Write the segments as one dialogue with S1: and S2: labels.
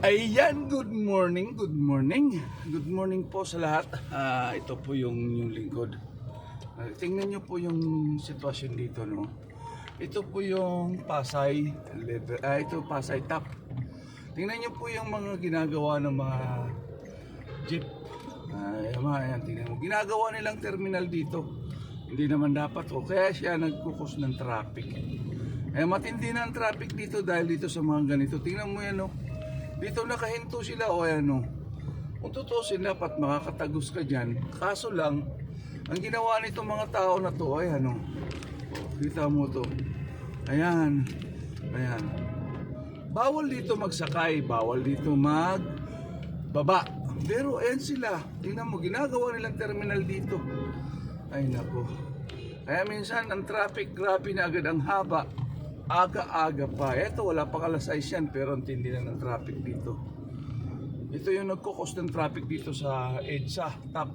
S1: Ayan, good morning, good morning. Good morning po sa lahat. Ito po yung lingkod. Tingnan nyo po yung sitwasyon dito, no? Ito po yung Pasay level, ito Pasay Top. Tingnan nyo po yung mga ginagawa ng mga jeep. Ayan, tingnan mo. Ginagawa nilang terminal dito. Hindi naman dapat, kaya siya nagkukos ng traffic. Matindi na ang traffic dito dahil dito sa mga ganito. Tingnan mo yan, no? Dito nakahinto sila kung tutusin dapat makakatagos ka dyan. Kaso lang, ang ginawa nitong mga tao na to ay kita mo to. Ayan. Bawal dito magsakay, bawal dito magbaba. Pero ayan sila, tingnan mo, ginagawa nilang terminal dito. Ay nako. Kaya minsan ang traffic, grabe na agad ang haba. Aga-aga pa. Ito wala pang alas 6 yan, pero ang tindi na ng traffic dito. Ito yung nagkukos ng traffic dito sa EDSA Top.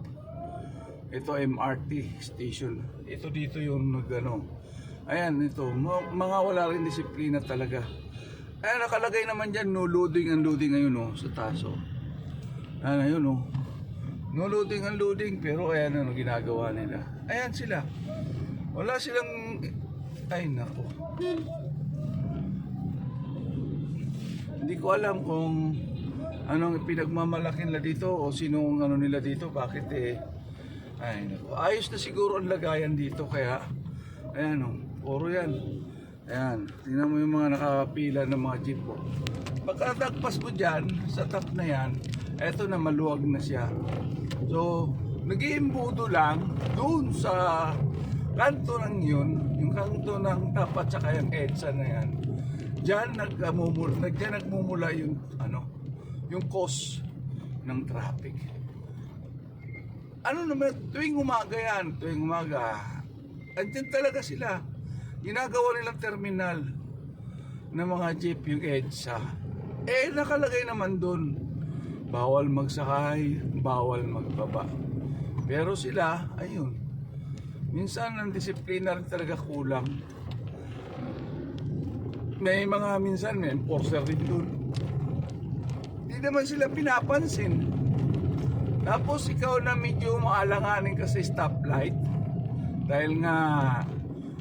S1: Ito MRT station. Ito dito yung Ayan, ito. Mga wala rin disiplina talaga. Ayan, nakalagay naman dyan, no loading and loading ngayon, sa taso. Ayan, ayun, no loading and loading, pero ayan, ginagawa nila. Ayan sila. Wala silang... Ay, nako. Hindi ko alam kung anong pinagmamalaki nila dito o sinong nila dito, bakit ay nako. Ayos na siguro ang lagayan dito, kaya ayan, puro yan. Ayan, tingnan mo yung mga nakapila ng mga jeep po. Pagkatagpas mo dyan sa top na yan, eto na, maluwag na siya. So nag-iimbudo lang doon sa kanto ng yun, yung kanto ng top at saka yung EDSA na yan. Diyan nagmumula yung yung cause ng traffic. Naman, tuwing umaga yan, andyan talaga sila. Ginagawa nilang terminal ng mga jeep, yung EDSA. Nakalagay naman doon, bawal magsakay, bawal magbaba. Pero sila, ayun, minsan ang disiplina rin talaga kulang. May mga minsan may enforcer din doon. Hindi naman sila pinapansin. Tapos ikaw na medyo maalanganin ka sa stoplight dahil nga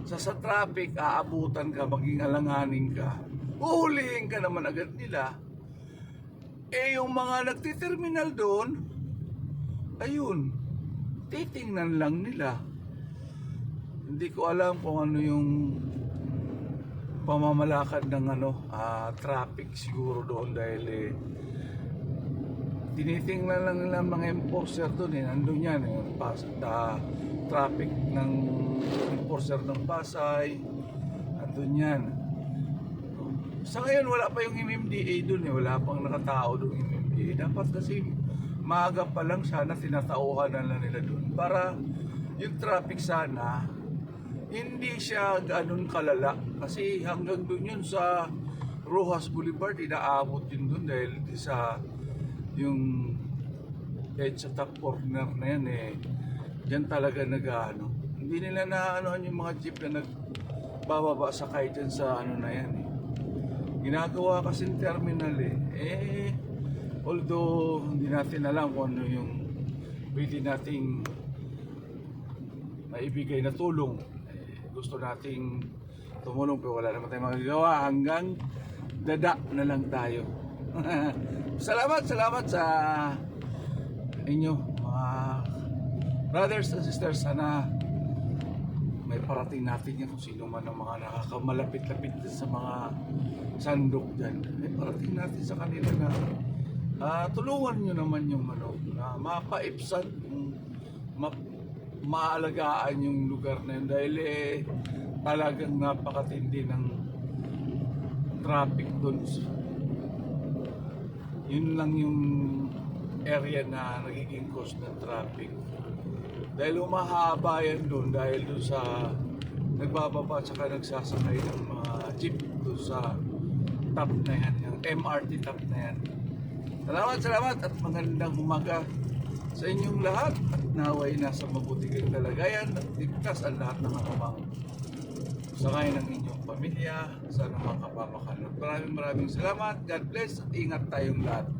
S1: sa traffic aabutan ka, maging alanganin ka, uhulihin ka naman agad nila. Yung mga nagtiterminal doon, ayun, titingnan lang nila. Hindi ko alam kung ano yung pamamalakad ng traffic siguro doon, dahil tinitingnan lang nila mga enforcer doon. Nandun yan yung traffic ng enforcer ng Pasay, nandun yan. Sa ngayon wala pa yung MMDA doon, wala pang nakatao doon yung MMDA. Dapat kasi maaga pa lang sana tinatauhan na nila doon para yung traffic sana hindi siya ganun kalala, kasi hanggang doon yun sa Rojas Boulevard, inaabot yun doon dahil sa yung sa top corner na yan dyan talaga hindi nila yung mga jeep na nagbababa sakay dyan sa na yan ginagawa kasi terminal although hindi natin alam kung ano yung pwede nating maibigay na tulong. Gusto nating tumulong pero wala naman tayong magagawa, hanggang dada na lang tayo. Salamat sa inyo mga brothers and sisters. Sana may parating natin yan, kung sino man ang mga nakakamalapit-lapit sa mga sandok dyan. May parating natin sa kanila na tulungan nyo naman yung na mapaipsan, maalagaan yung lugar na yun, dahil talagang napakatindi ng traffic doon. Yun lang yung area na nagiging cause ng traffic, dahil humahaba yan doon, dahil doon sa nagbababa at saka nagsasakay ng mga jeep doon sa top na yan, yung MRT top na yan. Salamat at magandang umaga sa inyong lahat, at naway nasa mabuting kalagayan at ligtas ang lahat ng mga sakay ng inyong pamilya, sana makapamakan. Maraming salamat. God bless at ingat tayong lahat.